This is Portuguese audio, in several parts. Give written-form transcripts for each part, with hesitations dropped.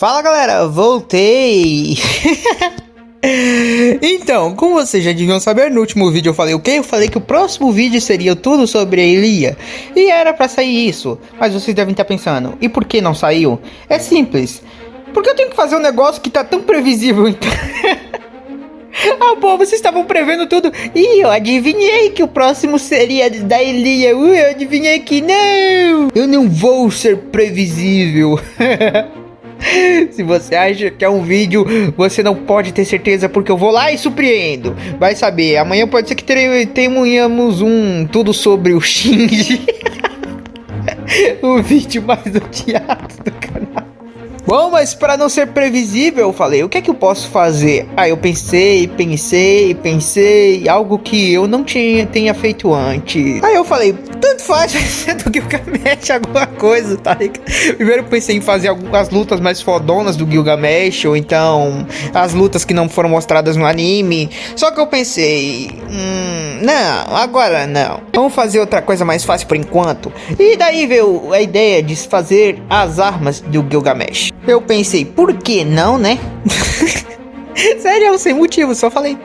Fala galera, voltei! Então, como vocês já deviam saber, no último vídeo eu falei o quê? Eu falei que o próximo vídeo seria tudo sobre a Elia. E era pra sair isso, mas vocês devem estar pensando, e por que não saiu? É simples, porque eu tenho que fazer um negócio que tá tão previsível, então... Ah, pô, vocês estavam prevendo tudo. E eu adivinhei que o próximo seria da Elia. Eu adivinhei que não. Eu não vou ser previsível. Se você acha que é um vídeo, você não pode ter certeza, porque eu vou lá e surpreendo. Vai saber, amanhã pode ser que tenhamos um tudo sobre o Shinji. O vídeo mais odiado do canal. Bom, mas para não ser previsível, eu falei, o que é que eu posso fazer? Aí eu pensei, algo que eu não tenha feito antes. Aí eu falei, tanto faz ser do Gilgamesh alguma coisa, tá ligado? Primeiro eu pensei em fazer algumas lutas mais fodonas do Gilgamesh, ou então as lutas que não foram mostradas no anime. Só que eu pensei, não, agora não. Vamos fazer outra coisa mais fácil por enquanto. E daí veio a ideia de fazer as armas do Gilgamesh. Eu pensei, por que não, né? Sério, sem motivo, só falei,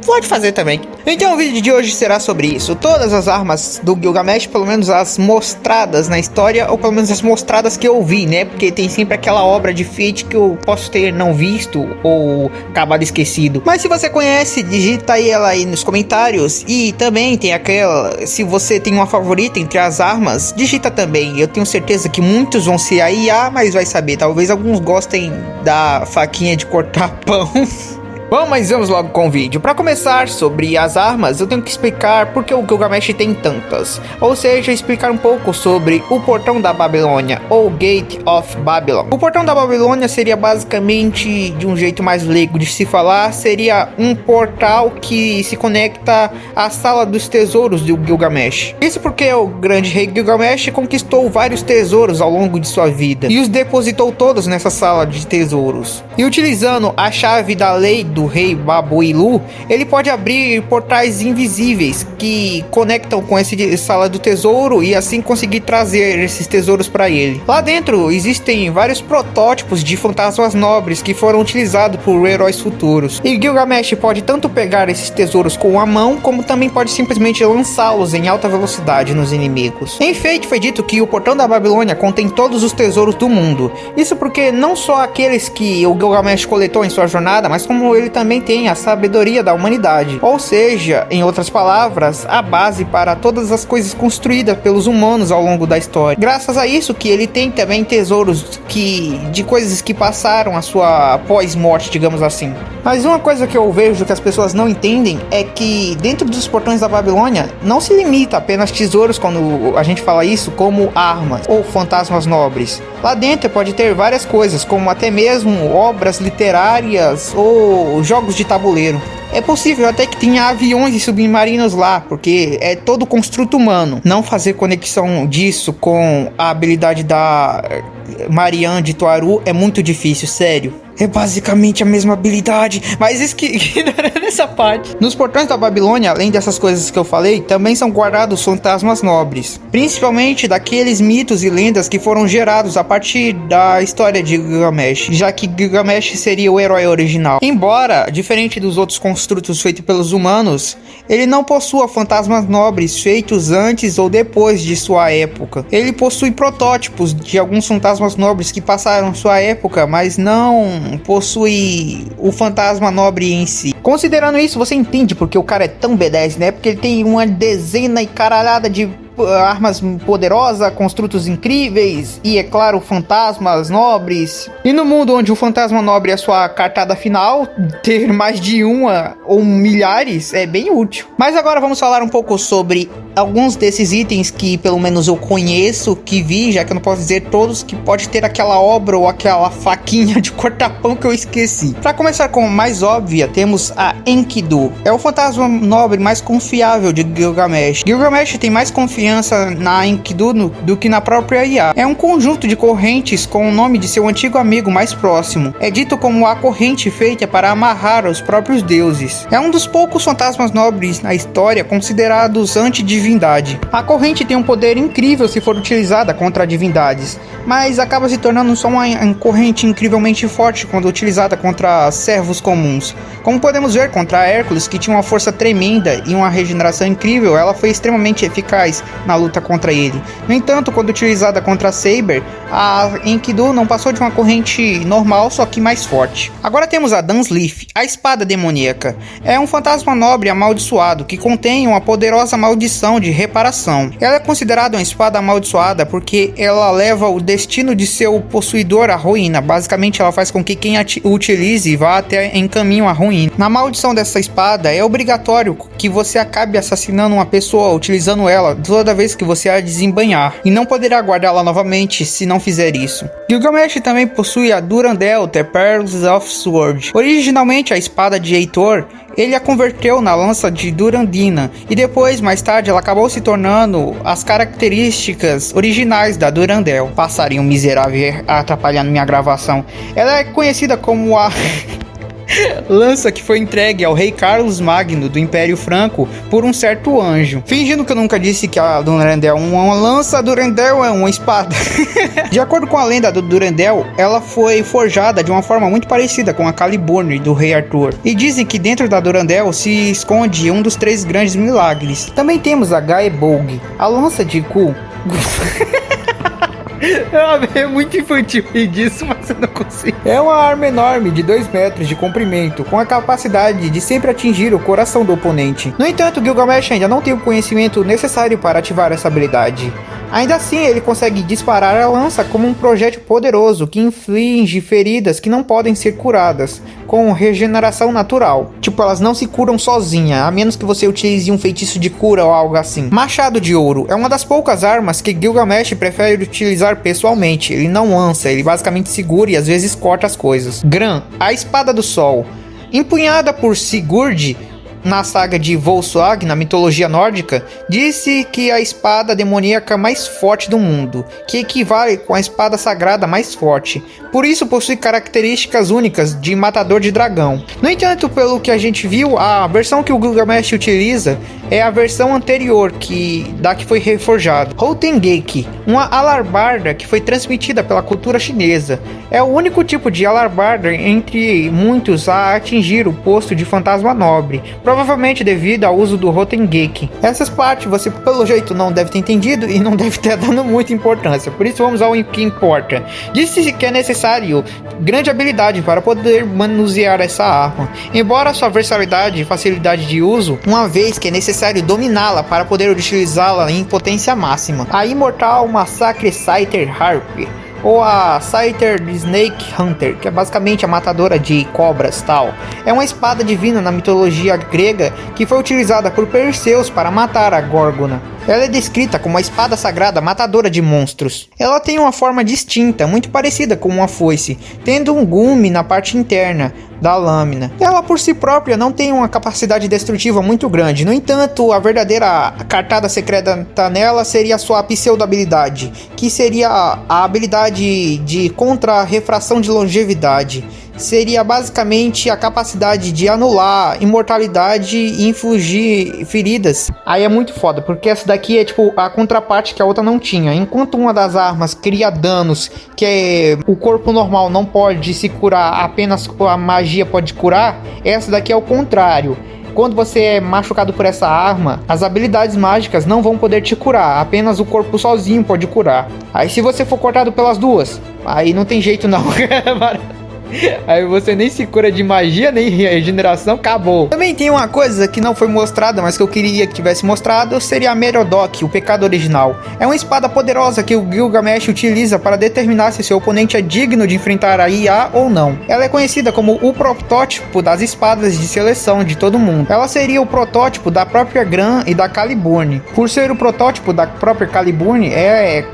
pode fazer também. Então o vídeo de hoje será sobre isso. Todas as armas do Gilgamesh, pelo menos as mostradas na história, ou pelo menos as mostradas que eu vi, né? Porque tem sempre aquela obra de feat que eu posso ter não visto ou acabado esquecido. Mas se você conhece, digita ela aí nos comentários. E também tem aquela, se você tem uma favorita entre as armas, digita também. Eu tenho certeza que muitos vão ser a IA, mas vai saber, talvez alguns gostem da faquinha de cortar pão. Bom, mas vamos logo com o vídeo. Para começar, sobre as armas, eu tenho que explicar por que o Gilgamesh tem tantas. Ou seja, explicar um pouco sobre o Portão da Babilônia, ou Gate of Babylon. O Portão da Babilônia seria basicamente, de um jeito mais leigo de se falar, seria um portal que se conecta à Sala dos Tesouros do Gilgamesh. Isso porque o grande rei Gilgamesh conquistou vários tesouros ao longo de sua vida, e os depositou todos nessa sala de tesouros. E utilizando a chave da lei do rei Babuilu, ele pode abrir portais invisíveis que conectam com essa sala do tesouro e assim conseguir trazer esses tesouros para ele. Lá dentro existem vários protótipos de fantasmas nobres que foram utilizados por heróis futuros. E Gilgamesh pode tanto pegar esses tesouros com a mão, como também pode simplesmente lançá-los em alta velocidade nos inimigos. Em Fate foi dito que o Portão da Babilônia contém todos os tesouros do mundo. Isso porque não só aqueles que o Gilgamesh coletou em sua jornada, mas como ele também tem a sabedoria da humanidade, ou seja, em outras palavras, a base para todas as coisas construídas pelos humanos ao longo da história. Graças a isso que ele tem também tesouros de coisas que passaram a sua pós-morte, digamos assim. Mas uma coisa que eu vejo que as pessoas não entendem é que dentro dos portões da Babilônia não se limita apenas tesouros quando a gente fala isso, como armas ou fantasmas nobres. Lá dentro pode ter várias coisas, como até mesmo obras literárias ou jogos de tabuleiro. É possível até que tenha aviões e submarinos lá, porque é todo construto humano. Não fazer conexão disso com a habilidade da Marianne de Toaru é muito difícil, sério. É basicamente a mesma habilidade, mas ignorando essa parte. Nos portões da Babilônia, além dessas coisas que eu falei, também são guardados fantasmas nobres, principalmente daqueles mitos e lendas que foram gerados a partir da história de Gilgamesh, já que Gilgamesh seria o herói original. Embora, diferente dos outros construtos feitos pelos humanos, ele não possua fantasmas nobres feitos antes ou depois de sua época. Ele possui protótipos de alguns fantasmas nobres que passaram sua época, mas não possui o fantasma nobre em si. Considerando isso, você entende porque o cara é tão B10, né? Porque ele tem uma dezena e caralhada de armas poderosas, construtos incríveis e, é claro, fantasmas nobres. E no mundo onde o fantasma nobre é sua cartada final, ter mais de uma ou milhares é bem útil. Mas agora vamos falar um pouco sobre alguns desses itens que pelo menos eu conheço, que vi, já que eu não posso dizer todos, que pode ter aquela obra ou aquela faquinha de cortar pão que eu esqueci. Para começar com a mais óbvia, temos a Enkidu. É o fantasma nobre mais confiável de Gilgamesh. Gilgamesh tem mais confiança confiança na Enkidu do que na própria IA. É um conjunto de correntes com o nome de seu antigo amigo mais próximo. É dito como a corrente feita para amarrar os próprios deuses. É um dos poucos fantasmas nobres na história considerados antidivindade. A corrente tem um poder incrível se for utilizada contra divindades, mas acaba se tornando só uma corrente incrivelmente forte quando utilizada contra servos comuns. Como podemos ver contra Hércules, que tinha uma força tremenda e uma regeneração incrível, ela foi extremamente eficaz na luta contra ele. No entanto, quando utilizada contra Saber, a Enkidu não passou de uma corrente normal, só que mais forte. Agora temos a Dunsleaf, a espada demoníaca. É um fantasma nobre amaldiçoado que contém uma poderosa maldição de reparação. Ela é considerada uma espada amaldiçoada porque ela leva o destino de seu possuidor à ruína. Basicamente, ela faz com que quem a utilize vá até em caminho à ruína. Na maldição dessa espada, é obrigatório que você acabe assassinando uma pessoa utilizando ela toda vez que você a desembainhar, e não poderá guardá-la novamente se não fizer isso. Gilgamesh também possui a Durandal, The Pearls of Sword. Originalmente a espada de Heitor, ele a converteu na lança de Durandina, e depois, mais tarde, ela acabou se tornando as características originais da Durandal. Passarinho miserável atrapalhando minha gravação. Ela é conhecida como a lança que foi entregue ao rei Carlos Magno do Império Franco por um certo anjo. Fingindo que eu nunca disse que a Durandal é uma lança, a Durandal é uma espada. De acordo com a lenda do Durandal, ela foi forjada de uma forma muito parecida com a Caliburn do rei Arthur. E dizem que dentro da Durandal se esconde um dos 3 grandes milagres. Também temos a Gaebolg, a lança de Ku. É muito infantil rir disso, mas eu não consigo. É uma arma enorme de 2 metros de comprimento, com a capacidade de sempre atingir o coração do oponente. No entanto, Gilgamesh ainda não tem o conhecimento necessário para ativar essa habilidade. Ainda assim, ele consegue disparar a lança como um projétil poderoso que inflige feridas que não podem ser curadas, com regeneração natural. Tipo, elas não se curam sozinha, a menos que você utilize um feitiço de cura ou algo assim. Machado de Ouro é uma das poucas armas que Gilgamesh prefere utilizar pessoalmente. Ele não lança, ele basicamente segura e às vezes corta as coisas. Gran, a Espada do Sol. Empunhada por Sigurd na saga de Volsung, na mitologia nórdica, disse que a espada demoníaca mais forte do mundo, que equivale com a espada sagrada mais forte. Por isso possui características únicas de matador de dragão. No entanto, pelo que a gente viu, a versão que o Gilgamesh utiliza é a versão anterior que foi reforjada. Rotengeki, uma alabarda que foi transmitida pela cultura chinesa. É o único tipo de alabarda entre muitos a atingir o posto de fantasma nobre, provavelmente devido ao uso do Rotengeki. Essas partes você pelo jeito não deve ter entendido e não deve ter dado muita importância, por isso vamos ao que importa. Disse-se que é necessário grande habilidade para poder manusear essa arma, embora sua versatilidade e facilidade de uso, uma vez que é necessário dominá-la para poder utilizá-la em potência máxima. A imortal Massacre Scyther Harp, ou a Scyther Snake Hunter, que é basicamente a matadora de cobras tal. É uma espada divina na mitologia grega que foi utilizada por Perseus para matar a Górgona. Ela é descrita como uma espada sagrada matadora de monstros. Ela tem uma forma distinta, muito parecida com uma foice, tendo um gume na parte interna da lâmina. Ela por si própria não tem uma capacidade destrutiva muito grande. No entanto, a verdadeira cartada secreta nela seria a sua pseudo-habilidade, que seria a habilidade de contra-refração de longevidade. Seria basicamente a capacidade de anular imortalidade e infligir feridas. Aí é muito foda, porque essa daqui é tipo a contraparte que a outra não tinha. Enquanto uma das armas cria danos que o corpo normal não pode se curar, apenas a magia pode curar, essa daqui é o contrário. Quando você é machucado por essa arma, as habilidades mágicas não vão poder te curar, apenas o corpo sozinho pode curar. Aí se você for cortado pelas duas, aí não tem jeito não. Aí você nem se cura de magia, nem regeneração, acabou. Também tem uma coisa que não foi mostrada, mas que eu queria que tivesse mostrado, seria a Merodach, o pecado original. É uma espada poderosa que o Gilgamesh utiliza para determinar se seu oponente é digno de enfrentar a IA ou não. Ela é conhecida como o protótipo das espadas de seleção de todo mundo. Ela seria o protótipo da própria Gran e da Caliburn. Por ser o protótipo da própria Caliburn,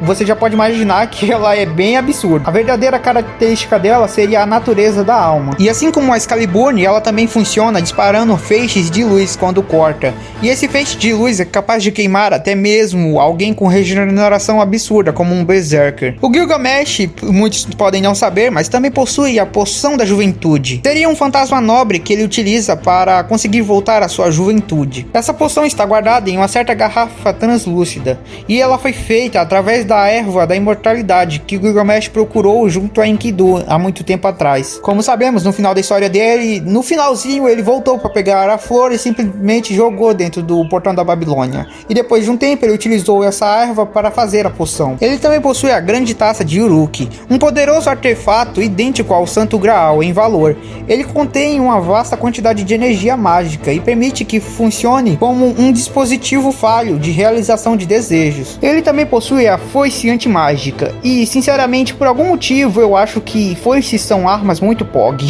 você já pode imaginar que ela é bem absurda. A verdadeira característica dela seria a natureza natureza da alma. E assim como a Excalibur, ela também funciona disparando feixes de luz quando corta. E esse feixe de luz é capaz de queimar até mesmo alguém com regeneração absurda, como um Berserker. O Gilgamesh, muitos podem não saber, mas também possui a poção da juventude. Seria um fantasma nobre que ele utiliza para conseguir voltar à sua juventude. Essa poção está guardada em uma certa garrafa translúcida, e ela foi feita através da erva da imortalidade que Gilgamesh procurou junto a Enkidu há muito tempo atrás. Como sabemos, no final da história dele, no finalzinho ele voltou para pegar a flor e simplesmente jogou dentro do portão da Babilônia. E depois de um tempo ele utilizou essa erva para fazer a poção. Ele também possui a grande taça de Uruk, um poderoso artefato idêntico ao Santo Graal em valor. Ele contém uma vasta quantidade de energia mágica e permite que funcione como um dispositivo falho de realização de desejos. Ele também possui a foice antimágica e, sinceramente, por algum motivo eu acho que foices são armas muito POG.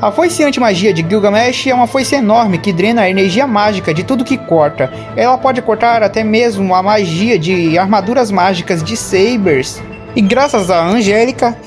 A foice antimagia de Gilgamesh é uma foice enorme que drena a energia mágica de tudo que corta. Ela pode cortar até mesmo a magia de armaduras mágicas de Sabers. E graças a Angélica,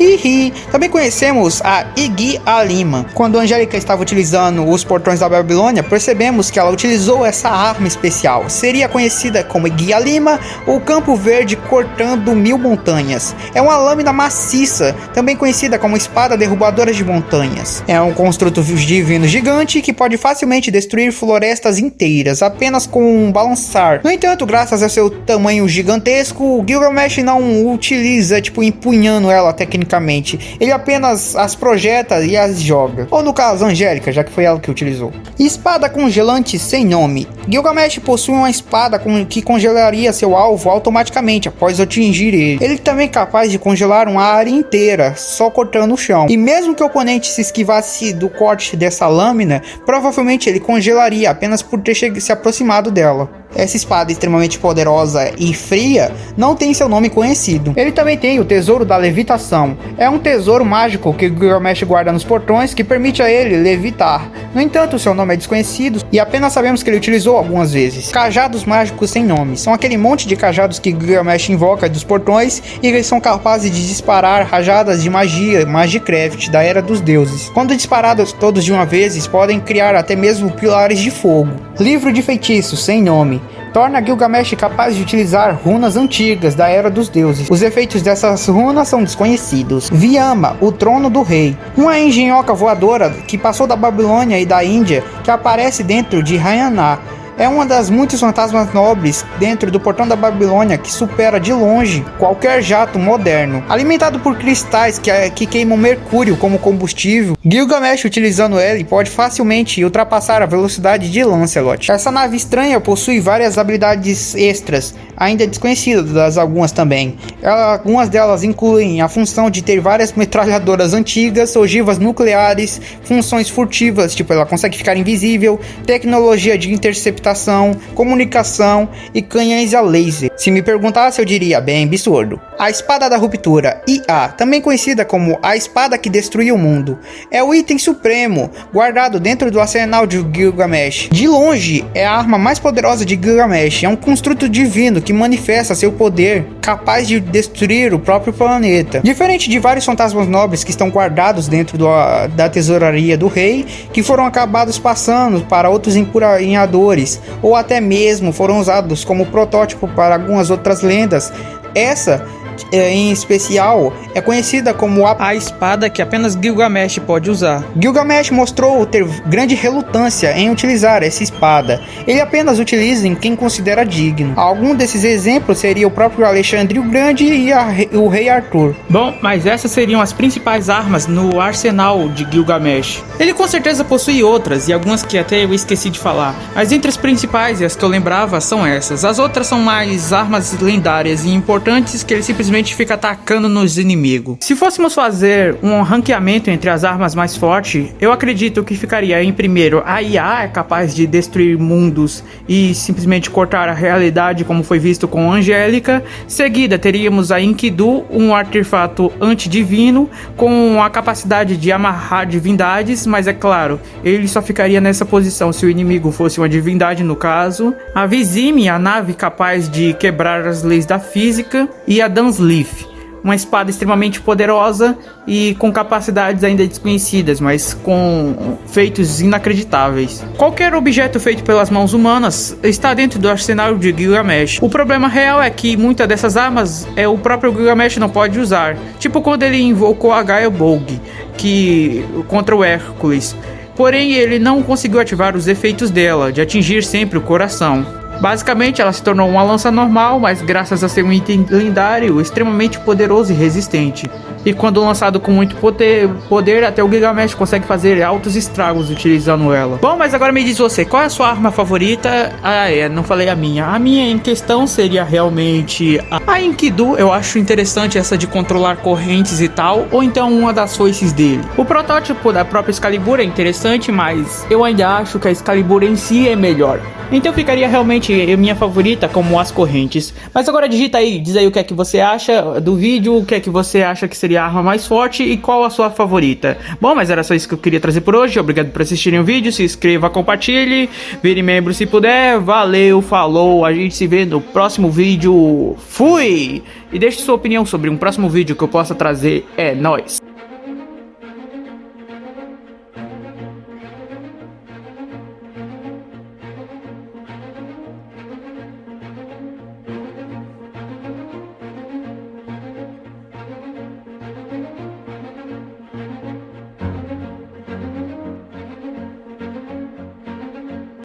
também conhecemos a Igi Alima. Quando a Angélica estava utilizando os portões da Babilônia, percebemos que ela utilizou essa arma especial. Seria conhecida como Igi Alima, ou Campo Verde cortando 1000 montanhas. É uma lâmina maciça, também conhecida como espada derrubadora de montanhas. É um construto divino gigante que pode facilmente destruir florestas inteiras, apenas com um balançar. No entanto, graças a seu tamanho gigantesco, o Gilgamesh não utiliza empunhando ela tecnicamente. Ele apenas as projeta e as joga. Ou no caso, Angélica, já que foi ela que utilizou. Espada congelante sem nome. Gilgamesh possui uma espada que congelaria seu alvo automaticamente após atingir ele. Ele também é capaz de congelar uma área inteira, só cortando o chão. E mesmo que o oponente se esquivasse do corte dessa lâmina, provavelmente ele congelaria apenas por ter se aproximado dela. Essa espada extremamente poderosa e fria não tem seu nome conhecido. Ele também tem o Tesouro da Levitação. É um tesouro mágico que Gilgamesh guarda nos portões que permite a ele levitar. No entanto, seu nome é desconhecido e apenas sabemos que ele utilizou algumas vezes. Cajados mágicos sem nome. São aquele monte de cajados que Gilgamesh invoca dos portões e eles são capazes de disparar rajadas de magia, Magicraft, da Era dos Deuses. Quando disparados todos de uma vez, podem criar até mesmo pilares de fogo. Livro de feitiços sem nome. Torna Gilgamesh capaz de utilizar runas antigas da Era dos Deuses. Os efeitos dessas runas são desconhecidos. Vyama, o Trono do Rei. Uma engenhoca voadora que passou da Babilônia e da Índia, que aparece dentro de Rayaná. É uma das muitos fantasmas nobres dentro do portão da Babilônia que supera de longe qualquer jato moderno. Alimentado por cristais que queimam mercúrio como combustível, Gilgamesh, utilizando ele, pode facilmente ultrapassar a velocidade de Lancelot. Essa nave estranha possui várias habilidades extras, ainda desconhecidas das algumas também. Algumas delas incluem a função de ter várias metralhadoras antigas, ogivas nucleares, funções furtivas, tipo ela consegue ficar invisível, tecnologia de interceptação, comunicação e canhões a laser. Se me perguntasse, eu diria bem absurdo. A Espada da Ruptura, IA, também conhecida como a Espada que Destruiu o Mundo, é o item supremo guardado dentro do arsenal de Gilgamesh. De longe, é a arma mais poderosa de Gilgamesh. É um construto divino que manifesta seu poder, capaz de destruir o próprio planeta. Diferente de vários fantasmas nobres que estão guardados dentro da tesouraria do rei, que foram acabados passando para outros empunhadores, ou até mesmo foram usados como protótipo para algumas outras lendas, essa em especial é conhecida como a espada que apenas Gilgamesh pode usar. Gilgamesh mostrou ter grande relutância em utilizar essa espada. Ele apenas utiliza em quem considera digno. Algum desses exemplos seria o próprio Alexandre o Grande e o rei Arthur. Bom, mas essas seriam as principais armas no arsenal de Gilgamesh. Ele com certeza possui outras e algumas que até eu esqueci de falar, mas entre as principais e as que eu lembrava são essas. As outras são mais armas lendárias e importantes que ele simplesmente fica atacando nos inimigos. Se fôssemos fazer um ranqueamento entre as armas mais fortes, eu acredito que ficaria em primeiro a IA, é capaz de destruir mundos e simplesmente cortar a realidade, como foi visto com Angélica. Seguida teríamos a Enkidu, um artefato antidivino com a capacidade de amarrar divindades, mas é claro, ele só ficaria nessa posição se o inimigo fosse uma divindade no caso. A Vizime, a nave capaz de quebrar as leis da física, e a Dunsleaf, uma espada extremamente poderosa e com capacidades ainda desconhecidas, mas com feitos inacreditáveis. Qualquer objeto feito pelas mãos humanas está dentro do arsenal de Gilgamesh. O problema real é que muitas dessas armas o próprio Gilgamesh não pode usar, tipo quando ele invocou a Gaia Bolg contra o Hércules. Porém, ele não conseguiu ativar os efeitos dela, de atingir sempre o coração. Basicamente, ela se tornou uma lança normal, mas graças a ser um item lendário, extremamente poderoso e resistente. E quando lançado com muito poder, até o Gilgamesh consegue fazer altos estragos utilizando ela. Bom, mas agora me diz você, qual é a sua arma favorita? Não falei a minha. A minha em questão seria realmente a Enkidu. Eu acho interessante essa de controlar correntes e tal, ou então uma das foices dele. O protótipo da própria Excalibur é interessante, mas eu ainda acho que a Excalibur em si é melhor. Então ficaria realmente minha favorita como as correntes. Mas agora digita aí, diz aí o que é que você acha do vídeo, o que é que você acha que seria a arma mais forte e qual a sua favorita. Bom, mas era só isso que eu queria trazer por hoje. Obrigado por assistirem o vídeo, se inscreva, compartilhe, vire membro se puder. Valeu, falou, a gente se vê no próximo vídeo. Fui! E deixe sua opinião sobre um próximo vídeo que eu possa trazer. É nóis!